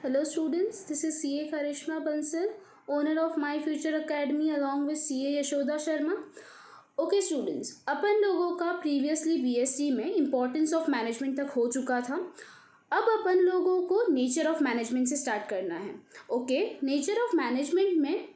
Hello students, this is CA Karishma Bansal, owner of My Future Academy along with CA Yashoda Sharma. Okay students, अपन लोगों का previously BSC में importance of management तक हो चुका था। अब अपन लोगों को नेचर ऑफ मैनेजमेंट से स्टार्ट करना है। ओके, नेचर ऑफ मैनेजमेंट में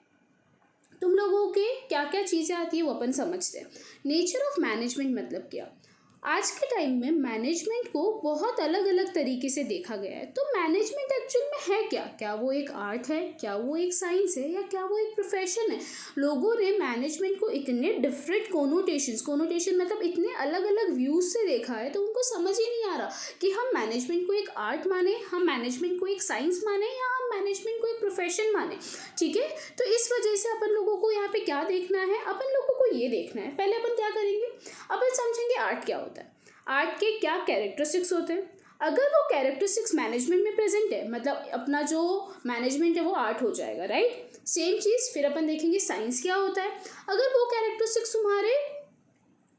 तुम लोगों के क्या क्या चीज़ें आती है वो अपन समझते हैं। नेचर ऑफ मैनेजमेंट मतलब क्या? आज के टाइम में मैनेजमेंट को बहुत अलग अलग तरीके से देखा गया है। तो मैनेजमेंट एक्चुअल में है क्या? क्या वो एक आर्ट है, क्या वो एक साइंस है, या क्या वो एक प्रोफेशन है? लोगों ने मैनेजमेंट को इतने डिफरेंट कोनोटेशन मतलब इतने अलग अलग व्यूज से देखा है, तो उनको समझ ही नहीं आ रहा कि हम मैनेजमेंट को एक आर्ट माने, हम मैनेजमेंट को एक साइंस माने, या हम मैनेजमेंट को एक प्रोफेशन माने। ठीक है, तो इस वजह से अपन लोगों को यहाँ पे क्या देखना है? अपन लोगों को ये देखना है, पहले अपन क्या करेंगे, अपन समझेंगे आर्ट क्या होता है, आर्ट के क्या कैरेक्टरिस्टिक्स होते हैं। अगर वो कैरेक्टरिस्टिक्स मैनेजमेंट में प्रेजेंट है, मतलब अपना जो मैनेजमेंट है वो आर्ट हो जाएगा, राइट। सेम चीज़ फिर अपन देखेंगे साइंस क्या होता है। अगर वो कैरेक्टरिस्टिक्स तुम्हारे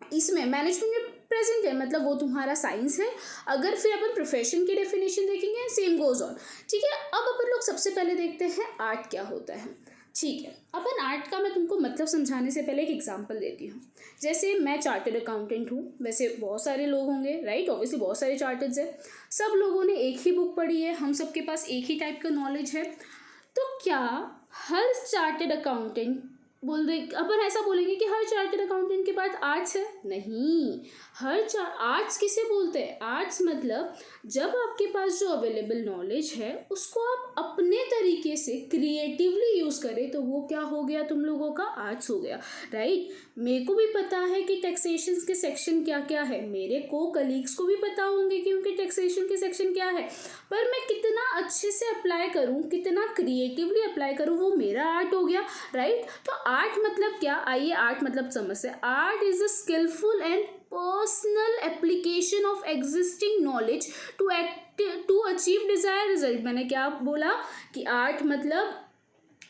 इसमें मैनेजमेंट में प्रेजेंट है, मतलब वो तुम्हारा साइंस है। अगर फिर अपन प्रोफेशन की डेफिनेशन देखेंगे, सेम गोज ऑन। ठीक है, अब अपन लोग सबसे पहले देखते हैं आर्ट क्या होता है। ठीक है, अपन आर्ट का मैं तुमको मतलब समझाने से पहले एक एग्जांपल देती हूँ। जैसे मैं चार्टर्ड अकाउंटेंट हूँ, वैसे बहुत सारे लोग होंगे, राइट, ऑब्वियसली बहुत सारे चार्टर्ड्स हैं। सब लोगों ने एक ही बुक पढ़ी है, हम सबके पास एक ही टाइप का नॉलेज है। तो क्या हर चार्टर्ड अकाउंटेंट अपन ऐसा बोलेंगे कि हर चार्टर्ड अकाउंटेंट के पास आर्ट्स है? नहीं, आर्ट्स किसे बोलते हैं? आर्ट्स मतलब जब आपके पास जो अवेलेबल नॉलेज है उसको आप अपने तरीके से क्रिएटिवली यूज़ करें, तो वो क्या हो गया? तुम लोगों का आर्ट्स हो गया, राइट। मेरे को भी पता है कि टैक्सेशन के सेक्शन क्या क्या है, मेरे को कलीग्स को भी पता होंगे कि उनके टैक्सेशन के सेक्शन क्या है, पर मैं कितना अच्छे से अप्लाई करूँ, कितना क्रिएटिवली अप्लाई करूँ, वो मेरा आर्ट हो गया, राइट। तो आर्ट मतलब क्या? आइए आर्ट मतलब समझते हैं। Art is a skilful and personal application of existing knowledge to achieve desire result. मैंने क्या बोला कि आर्ट मतलब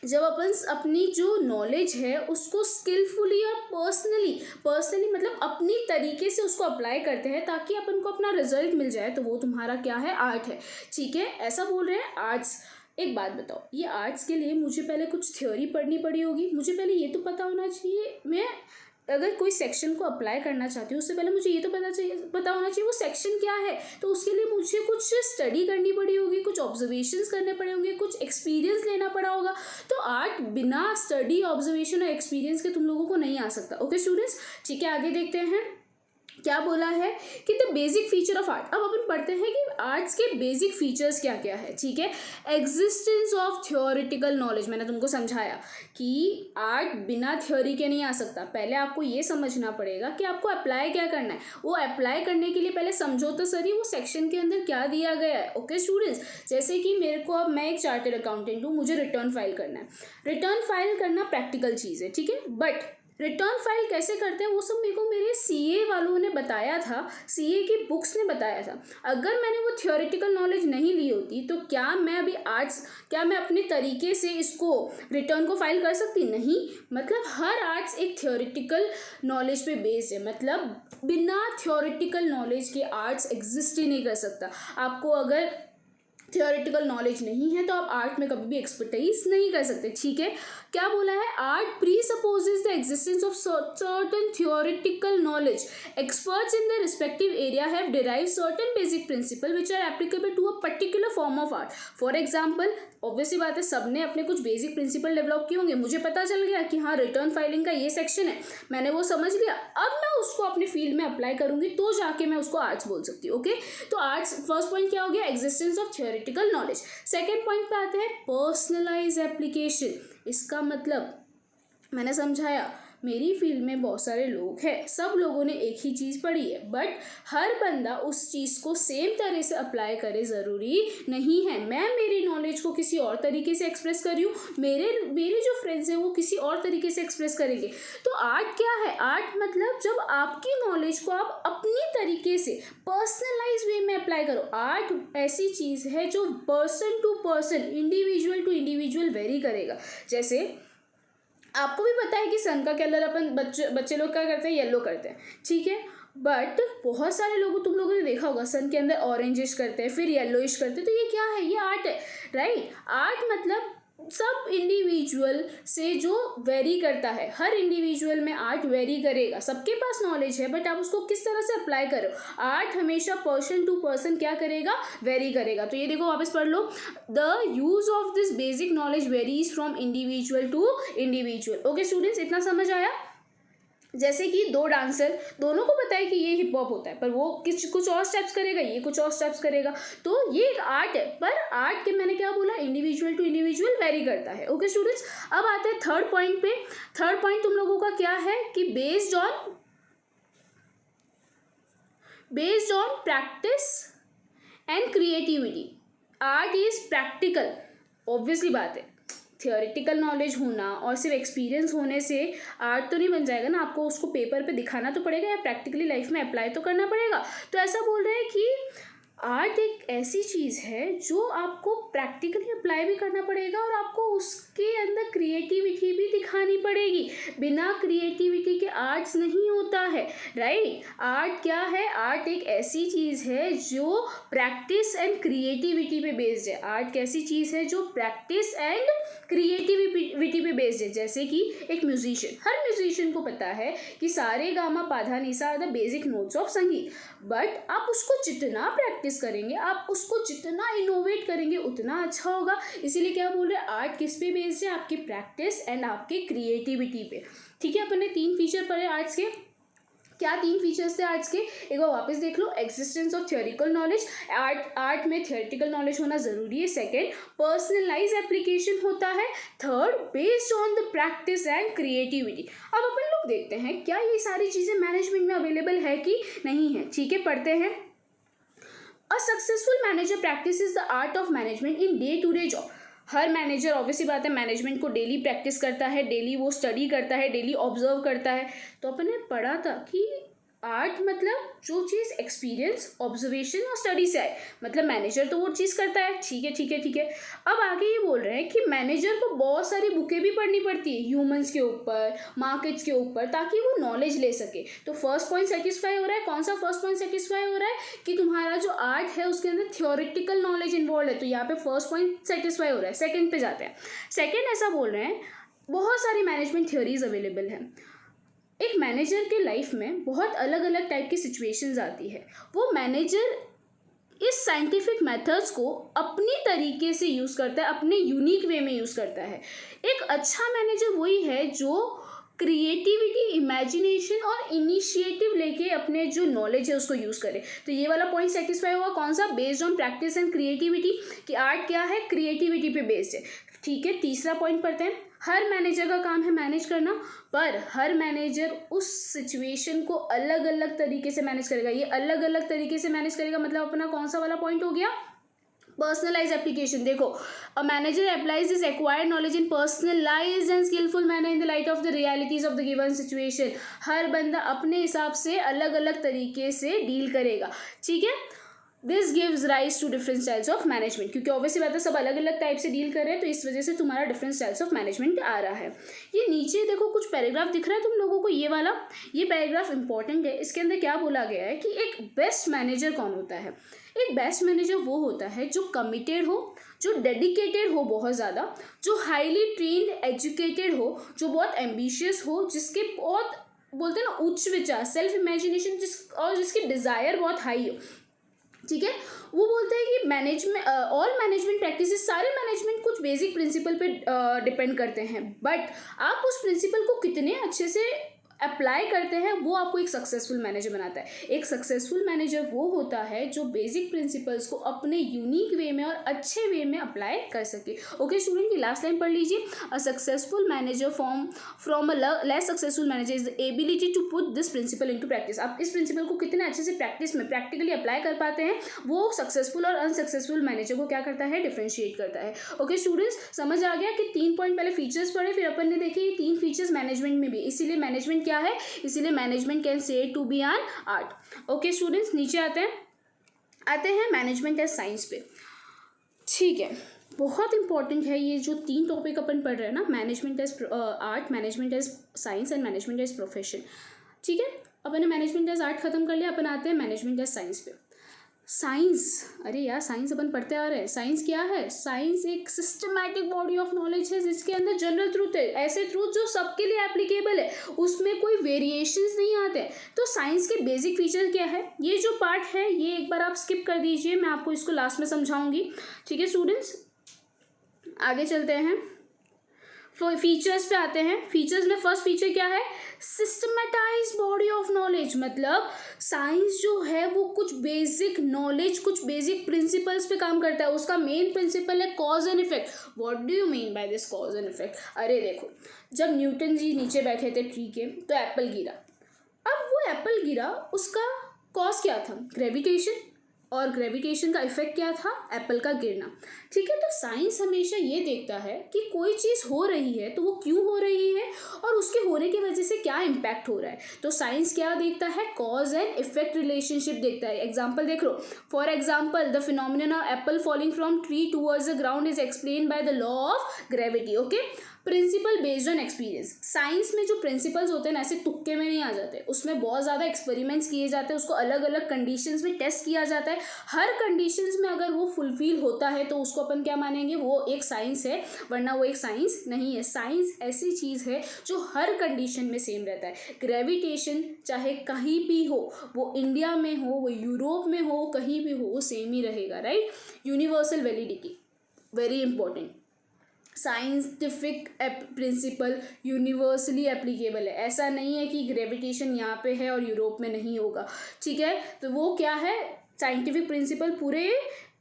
जब अपन अपनी जो नॉलेज है उसको स्किलफुली और पर्सनली मतलब अपनी तरीके से उसको अप्लाई करते हैं ताकि अपन को अपना रिजल्ट मिल जाए, तो वो तुम्हारा क्या है? आर्ट है। ठीक है, ऐसा बोल रहे हैं आर्ट्स। एक बात बताओ, ये आर्ट्स के लिए मुझे पहले कुछ थ्योरी पढ़नी पड़ी होगी, मुझे पहले ये तो पता होना चाहिए, मैं अगर कोई सेक्शन को अप्लाई करना चाहती हूँ उससे पहले मुझे ये तो पता होना चाहिए वो सेक्शन क्या है। तो उसके लिए मुझे कुछ स्टडी करनी पड़ी होगी, कुछ ऑब्जर्वेशंस करने पड़े होंगे, कुछ एक्सपीरियंस लेना पड़ा होगा। तो आर्ट बिना स्टडी, ऑब्जर्वेशन और एक्सपीरियंस के तुम लोगों को नहीं आ सकता। ओके स्टूडेंट्स, ठीक है, आगे देखते हैं क्या बोला है कि the basic feature of art. अब अपन पढ़ते हैं कि आर्ट्स के बेसिक फीचर्स क्या क्या है। ठीक है, एग्जिस्टेंस ऑफ थ्योरेटिकल नॉलेज। मैंने तुमको समझाया कि आर्ट बिना थ्योरी के नहीं आ सकता। पहले आपको ये समझना पड़ेगा कि आपको अप्लाई क्या करना है। वो अप्लाई करने के लिए पहले समझो तो सही वो सेक्शन के अंदर क्या दिया गया है। ओके स्टूडेंट्स, जैसे कि मेरे को, अब मैं एक चार्टर्ड अकाउंटेंट हूँ, मुझे रिटर्न फाइल करना है। रिटर्न फाइल करना प्रैक्टिकल चीज़ है, ठीक है, बट रिटर्न फाइल कैसे करते हैं वो सब मेरे को मेरे सीए वालों ने बताया था, सीए की बुक्स ने बताया था। अगर मैंने वो थ्योरेटिकल नॉलेज नहीं ली होती तो क्या मैं अभी क्या मैं अपने तरीके से इसको रिटर्न को फाइल कर सकती? नहीं। मतलब हर आर्ट्स एक थ्योरेटिकल नॉलेज पे बेस्ड है, मतलब बिना थ्योरेटिकल नॉलेज के आर्ट्स एग्जिस्ट ही नहीं कर सकता। आपको अगर थ्योरेटिकल नॉलेज नहीं है तो आप आर्ट में कभी भी एक्सपर्टाइज नहीं कर सकते। ठीक है, क्या बोला है? Art presupposes the existence of certain theoretical knowledge. Experts in the respective area have derived certain basic principle which are applicable to a particular form of art. For example, obviously बात है, सबने अपने कुछ बेसिक प्रिंसिपल डेवलप किए होंगे। मुझे पता चल गया कि हाँ, रिटर्न फाइलिंग का ये सेक्शन है, मैंने वो समझ लिया। अब मैं उसको अपने फील्ड में अप्लाई करूंगी तो जाके मैं उसको आर्ट्स बोल सकती हूँ। ओके, तो आर्ट्स फर्स्ट पॉइंट क्या हो गया? Existence of theoretical knowledge. Second point पे आते हैं पर्सनलाइज एप्लीकेशन। इसका मतलब मैंने समझाया, मेरी फील्ड में बहुत सारे लोग हैं, सब लोगों ने एक ही चीज़ पढ़ी है, बट हर बंदा उस चीज़ को सेम तरह से अप्लाई करे ज़रूरी नहीं है। मैं मेरी नॉलेज को किसी और तरीके से एक्सप्रेस कर रही हूँ, मेरे जो फ्रेंड्स हैं वो किसी और तरीके से एक्सप्रेस करेंगे। तो आर्ट क्या है? आर्ट मतलब जब आपकी नॉलेज को आप अपनी तरीके से पर्सनलाइज वे में अप्लाई करो। आर्ट ऐसी चीज़ है जो person to person, individual to individual vary करेगा। जैसे आपको भी पता है कि सन का कलर अपन बच्चे लोग क्या करते हैं? येलो करते हैं, ठीक है, बट बहुत सारे लोग, तुम लोगों ने देखा होगा, सन के अंदर ऑरेंजिश करते हैं, फिर येलोइश करते हैं। तो ये क्या है? ये आर्ट है। राइट। आर्ट मतलब सब इंडिविजुअल से जो वेरी करता है, हर इंडिविजुअल में आर्ट वेरी करेगा, सबके पास नॉलेज है बट आप उसको किस तरह से अप्लाई करो। आर्ट हमेशा पर्सन टू पर्सन क्या करेगा, वेरी करेगा। तो ये देखो वापस पढ़ लो, the use of this basic knowledge varies from individual to individual. Okay students, इतना समझ आया। जैसे कि दो डांसर, दोनों को पता है कि ये हिप हॉप होता है, पर वो कुछ और स्टेप्स करेगा, ये कुछ और स्टेप्स करेगा, तो ये एक आर्ट है। पर आर्ट के मैंने क्या बोला, इंडिविजुअल टू इंडिविजुअल वेरी करता है। ओके स्टूडेंट्स, अब आते हैं थर्ड पॉइंट पे। थर्ड पॉइंट तुम लोगों का क्या है कि based on practice and creativity, art is practical. Obviously बात है, थियोरेटिकल नॉलेज होना और सिर्फ एक्सपीरियंस होने से आर्ट तो नहीं बन जाएगा ना, आपको उसको पेपर पे दिखाना तो पड़ेगा या प्रैक्टिकली लाइफ में अप्लाई तो करना पड़ेगा। तो ऐसा बोल रहे हैं कि आर्ट एक ऐसी चीज़ है जो आपको प्रैक्टिकली अप्लाई भी करना पड़ेगा और आपको उसके अंदर क्रिएटिविटी भी दिखानी पड़ेगी। बिना क्रिएटिविटी के आर्ट्स नहीं होता है, राइट। आर्ट क्या है, आर्ट एक ऐसी चीज़ है जो प्रैक्टिस एंड क्रिएटिविटी पे बेस्ड है। आर्ट कैसी चीज़ है जो प्रैक्टिस एंड क्रिएटिविटी पे बेस्ड है। जैसे कि एक म्यूजिशियन, हर म्यूजिशियन को पता है कि सारे गामा पाधा निसा are the basic notes of sangeet, but आप उसको जितना प्रैक्टिस करेंगे, आप उसको जितना इनोवेट करेंगे उतना अच्छा होगा। इसीलिए क्या बोल रहे हैं, आर्ट किस पे बेस्ड है, आपकी प्रैक्टिस एंड आपके क्रिएटिविटी पे। ठीक है, अपन ने 3 फीचर पढ़े आर्ट्स के। क्या 3 फीचर्स थे आर्ट्स के, एक बार वापस देख लो। Existence of theoretical knowledge, art में थियोरिटिकल नॉलेज होना जरूरी है। सेकंड, पर्सनलाइज एप्लीकेशन होता है। Third, based on the practice and creativity. अब अपन लोग देखते हैं क्या ये सारी चीज़ें मैनेजमेंट में अवेलेबल है कि नहीं है। ठीक है, पढ़ते हैं। A successful manager practices the art of management in day to day job. हर मैनेजर ऑब्वियसली बात है मैनेजमेंट को डेली प्रैक्टिस करता है, डेली वो स्टडी करता है, डेली ऑब्जर्व करता है। तो अपन ने पढ़ा था कि आर्ट मतलब जो चीज़ एक्सपीरियंस, ऑब्जर्वेशन और स्टडी से आए, मतलब मैनेजर तो वो चीज़ करता है। ठीक है ठीक है ठीक है। अब आगे ये बोल रहे हैं कि मैनेजर को बहुत सारी बुकें भी पढ़नी पड़ती है ह्यूमंस के ऊपर, मार्केट्स के ऊपर, ताकि वो नॉलेज ले सके। तो फर्स्ट पॉइंट सेटिस्फाई हो रहा है। कौन सा फर्स्ट पॉइंट सेटिस्फाई हो रहा है कि तुम्हारा जो आर्ट है उसके अंदर थियोरिटिकल नॉलेज इन्वॉल्व है, तो यहाँ पे फर्स्ट पॉइंट सेटिस्फाई हो रहा है। सेकेंड पे जाते हैं। सेकेंड ऐसा बोल रहे हैं बहुत सारी मैनेजमेंट थ्योरीज अवेलेबल हैं। एक मैनेजर के लाइफ में बहुत अलग अलग टाइप की सिचुएशंस आती है। वो मैनेजर इस साइंटिफिक मेथड्स को अपनी तरीके से यूज़ करता है, अपने यूनिक वे में यूज़ करता है। एक अच्छा मैनेजर वही है जो क्रिएटिविटी, इमेजिनेशन और इनिशिएटिव लेके अपने जो नॉलेज है उसको यूज़ करे। तो ये वाला पॉइंट सेटिस्फाई हुआ। कौन सा, based on practice and creativity, कि आर्ट क्या है, क्रिएटिविटी पे बेस्ड है। ठीक है, तीसरा पॉइंट पढ़ते हैं। हर मैनेजर का काम है मैनेज करना, पर हर मैनेजर उस सिचुएशन को अलग अलग तरीके से मैनेज करेगा। ये अलग अलग तरीके से मैनेज करेगा मतलब अपना कौन सा वाला पॉइंट हो गया, पर्सनलाइज एप्लीकेशन। देखो, a manager applies this acquired knowledge in personalised and skilful manner in the light of the realities of the given situation. हर बंदा अपने हिसाब से अलग अलग तरीके से डील करेगा। ठीक है, this gives rise to different styles of management, क्योंकि ऑब्वियसली बात है सब अलग अलग टाइप से डील कर रहे हैं, तो इस वजह से तुम्हारा डिफरेंट स्टाइल्स ऑफ मैनेजमेंट आ रहा है। ये नीचे देखो कुछ पैराग्राफ दिख रहा है तुम लोगों को, ये वाला, ये पैराग्राफ इंपॉर्टेंट है। इसके अंदर क्या बोला गया है कि एक बेस्ट मैनेजर कौन होता है। एक बेस्ट मैनेजर वो होता है जो कमिटेड हो, जो डेडिकेटेड हो बहुत ज़्यादा, जो हाईली ट्रेन्ड एजुकेटेड हो, जो बहुत एम्बिशियस हो, जिसके बहुत बोलते हैं ना उच्च विचार, सेल्फ इमेजिनेशन, और जिसकी डिज़ायर बहुत हाई हो। ठीक है, वो बोलते हैं कि मैनेजमेंट, ऑल मैनेजमेंट प्रैक्टिसेस, सारे मैनेजमेंट कुछ बेसिक प्रिंसिपल पे डिपेंड करते हैं, बट आप उस प्रिंसिपल को कितने अच्छे से अप्लाई करते हैं वो आपको एक सक्सेसफुल मैनेजर बनाता है। एक सक्सेसफुल मैनेजर वो होता है जो बेसिक प्रिंसिपल्स को अपने यूनिक वे में और अच्छे वे में अप्लाई कर सके। ओके स्टूडेंट, ये लास्ट लाइन पढ़ लीजिए। A successful manager from a less successful manager is the ability to put this principle into practice. आप इस प्रिंसिपल को कितने अच्छे से प्रैक्टिस में प्रैक्टिकली अप्लाई कर पाते हैं, वो सक्सेसफुल और अनसक्सेसफुल मैनेजर को क्या करता है, डिफरेंशिएट करता है। ओके स्टूडेंट्स, समझ आ गया कि 3 पॉइंट पहले फीचर्स पढ़े, फिर अपन ने देखे ये 3 फीचर्स मैनेजमेंट में भी, इसीलिए मैनेजमेंट क्या है, इसीलिए management can say to be an art. Okay students, नीचे आते हैं मैनेजमेंट एज साइंस पे। ठीक है, बहुत इंपॉर्टेंट है ये जो 3 टॉपिक अपन पढ़ रहे हैं ना, management as art, management as science and management as profession. ठीक है, अपन ने मैनेजमेंट एज आर्ट खत्म कर लिया, अपन आते हैं मैनेजमेंट एज साइंस पे। साइंस, अरे यार साइंस अपन पढ़ते आ रहे हैं। साइंस क्या है? साइंस एक सिस्टमैटिक बॉडी ऑफ नॉलेज है जिसके अंदर जनरल ट्रूथ है, ऐसे ट्रूथ जो सबके लिए एप्लीकेबल है, उसमें कोई वेरिएशंस नहीं आते हैं। तो साइंस के बेसिक फीचर क्या है? ये जो पार्ट है ये एक बार आप स्किप कर दीजिए, मैं आपको इसको लास्ट में समझाऊंगी। ठीक है स्टूडेंट्स, आगे चलते हैं, फीचर्स पे आते हैं। फीचर्स में फर्स्ट फीचर क्या है? सिस्टमेटाइज बॉडी ऑफ नॉलेज, मतलब साइंस जो है वो कुछ बेसिक नॉलेज, कुछ बेसिक प्रिंसिपल्स पे काम करता है। उसका मेन प्रिंसिपल है cause and effect. What do you mean by this cause and effect? अरे देखो, जब न्यूटन जी नीचे बैठे थे ट्री के तो एप्पल गिरा। अब वो एप्पल गिरा, उसका कॉज क्या था? ग्रेविटेशन, और ग्रेविटेशन का इफेक्ट क्या था? एप्पल का गिरना। ठीक है, तो साइंस हमेशा ये देखता है कि कोई चीज़ हो रही है तो वो क्यों हो रही है और उसके होने की वजह से क्या इम्पैक्ट हो रहा है। तो साइंस क्या देखता है? कॉज एंड इफेक्ट रिलेशनशिप देखता है। एग्जाम्पल देख लो, for example the phenomena of apple falling from tree towards the ground is explain by the law of gravity. Okay, principle based on experience. Science में जो principles होते हैं ना, ऐसे तुक्के में नहीं आ जाते, उसमें बहुत ज़्यादा एक्सपेरिमेंट्स किए जाते हैं, उसको अलग अलग कंडीशंस में टेस्ट किया जाता है। हर कंडीशंस में अगर वो फुलफिल होता है तो उसको अपन क्या मानेंगे? वो एक साइंस है, वरना वो एक साइंस नहीं है। साइंस ऐसी चीज़ है जो हर कंडीशन में सेम रहता है। ग्रेविटेशन चाहे कहीं भी हो, वो इंडिया में हो, वो यूरोप में हो, कहीं भी हो, वो सेम ही रहेगा, right. Universal validity, very important. Scientific principle universally applicable है। ऐसा नहीं है कि ग्रेविटेशन यहाँ पे है और यूरोप में नहीं होगा। ठीक है, तो वो क्या है? साइंटिफिक प्रिंसिपल पूरे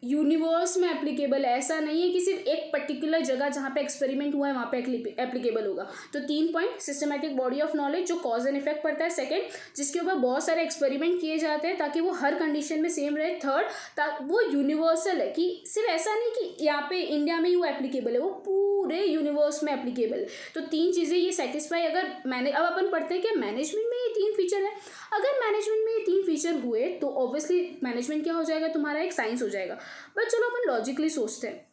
यूनिवर्स में एप्लीकेबल है। ऐसा नहीं है कि सिर्फ एक पर्टिकुलर जगह जहाँ पे एक्सपेरिमेंट हुआ है वहाँ पे एप्लीकेबल होगा। तो 3 point, systematic body of knowledge जो कॉज एंड इफेक्ट पड़ता है। सेकंड, जिसके ऊपर बहुत सारे एक्सपेरिमेंट किए जाते हैं ताकि वो हर कंडीशन में सेम रहे। थर्ड, वो यूनिवर्सल है कि सिर्फ ऐसा नहीं कि यहाँ पे इंडिया में ही वो एप्लीकेबल है, वो पूरे यूनिवर्स में एप्लीकेबल है। तो 3 चीज़ें ये सेटिस्फाई अगर अब अपन पढ़ते हैं कि मैनेजमेंट में ये 3 फीचर है। अगर मैनेजमेंट में ये 3 फीचर हुए तो ऑब्वियसली मैनेजमेंट क्या हो जाएगा? तुम्हारा एक साइंस हो जाएगा। बट चलो अपन लॉजिकली सोचते हैं,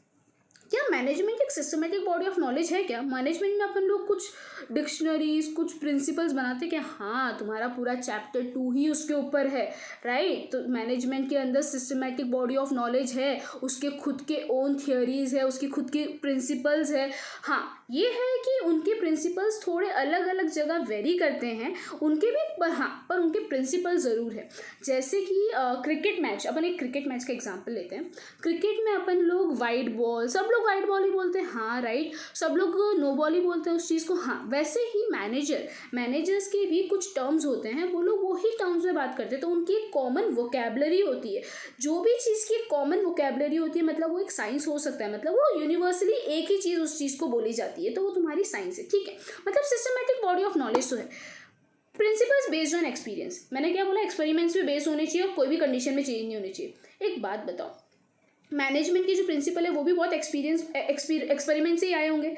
क्या मैनेजमेंट एक सिस्टमेटिक बॉडी ऑफ नॉलेज है? क्या मैनेजमेंट में अपन लोग कुछ डिक्शनरीज, कुछ प्रिंसिपल्स बनाते हैं कि हाँ तुम्हारा पूरा चैप्टर 2 ही उसके ऊपर है, राइट। तो मैनेजमेंट के अंदर सिस्टमेटिक बॉडी ऑफ नॉलेज है, उसके खुद के ओन थियोरीज है, उसकी खुद की प्रिंसिपल्स है। हाँ, ये है कि उनके प्रिंसिपल्स थोड़े अलग अलग जगह वेरी करते हैं, उनके भी, पर उनके प्रिंसिपल ज़रूर है। जैसे कि क्रिकेट मैच, अपन एक क्रिकेट मैच का एग्जाम्पल लेते हैं। क्रिकेट में अपन लोग वाइड बॉल, सब लोग वाइड बॉल ही बोलते हैं, हाँ राइट, सब लोग नो बॉल ही बोलते हैं उस चीज़ को, हाँ। वैसे ही मैनेजर्स के भी कुछ टर्म्स होते हैं, वो लोग वही टर्म्स में बात करते हैं, तो उनकी एक कॉमन वोकेबलरी होती है। जो भी चीज़ की कॉमन वोकेबलरी होती है मतलब वो एक साइंस हो सकता है, मतलब वो यूनिवर्सली एक ही चीज़ उस चीज़ को बोली जाती है, तो वो तुम्हारी साइंस है। ठीक है, मतलब सिस्टमेटिक बॉडी ऑफ नॉलेज तो है। प्रिंसिपल्स बेस्ड ऑन एक्सपीरियंस, मैंने क्या बोला? एक्सपेरिमेंट्स पे बेस्ड होने चाहिए और कोई भी कंडीशन में चेंज नहीं होनी चाहिए। एक बात बताओ, मैनेजमेंट की जो प्रिंसिपल है वो भी बहुत एक्सपेरिमेंट से ही आए होंगे,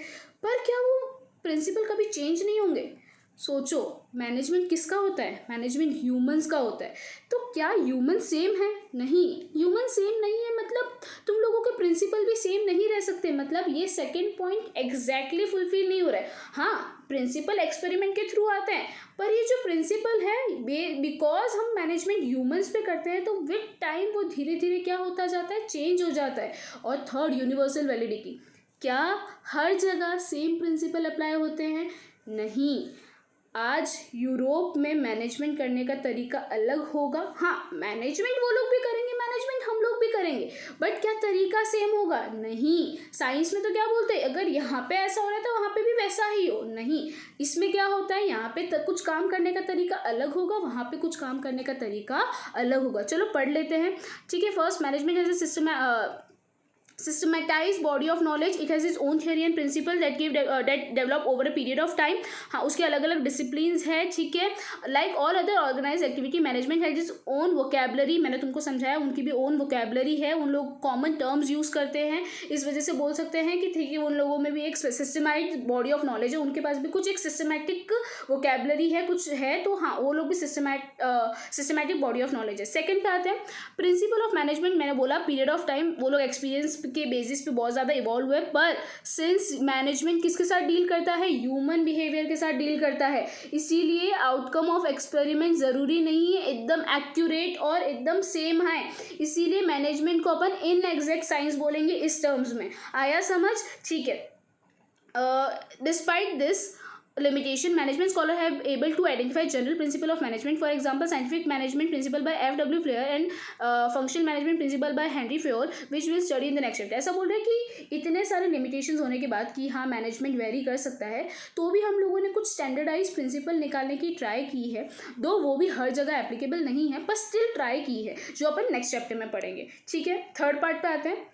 पर क्या वो प्रिंसिपल कभी चेंज नहीं होंगे? सोचो, मैनेजमेंट किसका होता है? मैनेजमेंट ह्यूमंस का होता है। तो क्या ह्यूमन सेम है? नहीं, ह्यूमन सेम नहीं है, मतलब तुम लोगों के प्रिंसिपल भी सेम नहीं रह सकते। मतलब ये सेकंड पॉइंट एग्जैक्टली फुलफिल नहीं हो रहा है। हाँ, प्रिंसिपल एक्सपेरिमेंट के थ्रू आते हैं, पर ये जो प्रिंसिपल है बिकॉज हम मैनेजमेंट ह्यूमंस पे करते हैं तो विद टाइम वो धीरे धीरे क्या होता जाता है? चेंज हो जाता है। और थर्ड, यूनिवर्सल वैलिडिटी, क्या हर जगह सेम प्रिंसिपल अप्लाई होते हैं? नहीं। आज यूरोप में मैनेजमेंट करने का तरीका अलग होगा। हाँ, मैनेजमेंट वो लोग भी करेंगे, मैनेजमेंट हम लोग भी करेंगे, बट क्या तरीका सेम होगा? नहीं। साइंस में तो क्या बोलते हैं, अगर यहाँ पे ऐसा हो रहा है तो वहाँ पे भी वैसा ही हो। नहीं, इसमें क्या होता है, यहाँ पे कुछ काम करने का तरीका अलग होगा, वहाँ पे कुछ काम करने का तरीका अलग होगा। चलो पढ़ लेते हैं। ठीक है, first, management as a system, systematized body of knowledge, it has its own theory and principle that develop over a period of time। हाँ, उसके अलग अलग डिसिप्लिन्स है। ठीक है, like all other organise activity, management has its own vocabulary. मैंने तुमको समझाया, उनकी भी ओन वोकेबलरी है, उन लोग कॉमन टर्म्स यूज़ करते हैं, इस वजह से बोल सकते हैं कि ठीक है, उन लोगों में भी एक सिस्टमैटिक बॉडी ऑफ नॉलेज है, उनके पास भी कुछ एक सिस्टमैटिक वोकेबलरी है, कुछ है, तो हाँ वो लोग भी सिस्टमैटिक बॉडी ऑफ नॉलेज है। सेकंड पे आते हैं प्रिंसिपल ऑफ मैनेजमेंट। मैंने बोला पीरियड ऑफ टाइम, वो लोग एक्सपीरियंस के बेसिस पे बहुत ज़्यादा इवॉल्व हुए, पर सिंस मैनेजमेंट किसके साथ डील करता है, ह्यूमन बिहेवियर के साथ डील करता है, इसीलिए आउटकम ऑफ एक्सपेरिमेंट ज़रूरी नहीं है एकदम एक्यूरेट और एकदम सेम है, इसीलिए मैनेजमेंट को अपन इनएग्जैक्ट साइंस बोलेंगे इस टर्म्स में। आया समझ? ठीक है। Despite this limitation, management scholars have able to identify general principle of management. For example, scientific management principle by F.W. Flair and functional management principle by Henry Fayol, which we'll study in the next chapter. ऐसा बोल रहे हैं कि इतने सारे limitations होने के बाद कि हाँ मैनेजमेंट वेरी कर सकता है, तो भी हम लोगों ने कुछ स्टैंडर्डाइज प्रिंसिपल निकालने की ट्राई की है, दो वो भी हर जगह एप्लीकेबल नहीं है, पर स्टिल ट्राई की है, जो अपन नेक्स्ट चैप्टर में पढ़ेंगे। ठीक है, थर्ड पार्ट पे आते हैं।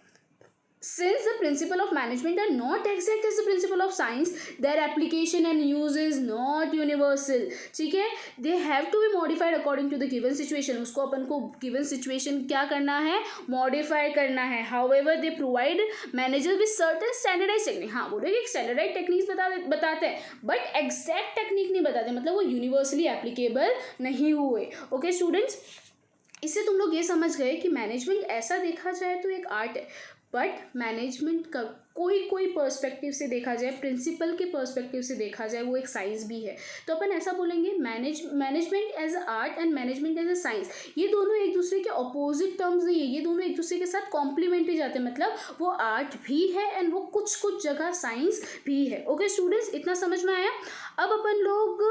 Since the principle of management are not exact as the principle of science, their application and use is not universal. ठीक है, they have to be modified according to the given situation. उसको अपन को given situation क्या करना है, modify करना है. However, they provide managers with certain standardized technique. हाँ बोले कि standardized techniques बताते हैं, but exact technique नहीं बताते, मतलब वो universally applicable नहीं हुए. Okay students, इससे तुम लोग ये समझ गए कि मैनेजमेंट ऐसा देखा जाए तो एक आर्ट है, बट मैनेजमेंट का कोई पर्सपेक्टिव से देखा जाए, प्रिंसिपल के पर्सपेक्टिव से देखा जाए, वो एक साइंस भी है। तो अपन ऐसा बोलेंगे management as a art and management as a science, ये दोनों एक दूसरे के अपोजिट टर्म्स नहीं है, ये दोनों एक दूसरे के साथ कॉम्प्लीमेंट्री जाते हैं, मतलब वो आर्ट भी है एंड वो कुछ जगह साइंस भी है। ओके स्टूडेंट्स, इतना समझ में आया? अब अपन लोग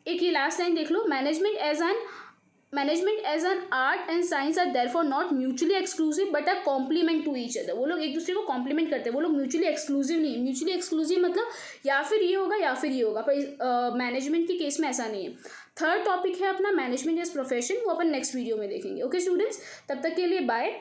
एक ये लास्ट लाइन देख लो, management as an art and science are therefore not mutually exclusive but are complement to each other. वो लोग एक दूसरे को कॉम्प्लीमेंट करते हैं, वो लोग म्यूचुअली एक्सक्लूसिव नहीं है। म्यूचुअली एक्सक्लूसिव मतलब या फिर ये होगा या फिर ये होगा, पर मैनेजमेंट के केस में ऐसा नहीं है। थर्ड टॉपिक है अपना मैनेजमेंट एज प्रोफेशन, वो अपन नेक्स्ट वीडियो में देखेंगे। ओके स्टूडेंट्स, तब तक के लिए बाय।